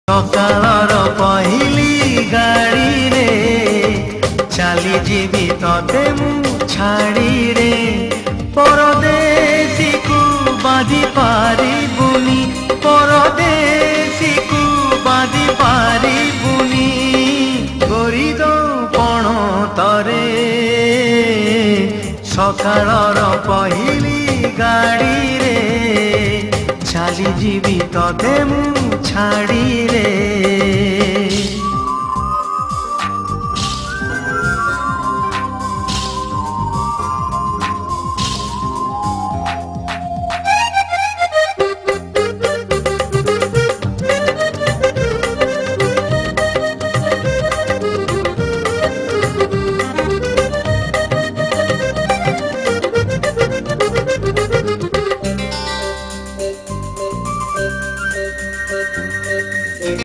सकाळर पहिली गाड़ी रे चली जीवी तते मु छाड़ी रे परदेसी को बांधी पारिबुनी परदेसी को बांधी पारिबुनी गोरी दो पण तरे सकाळर पहिली गाड़ी रे चली जीवी तते मु छाड़ी रे।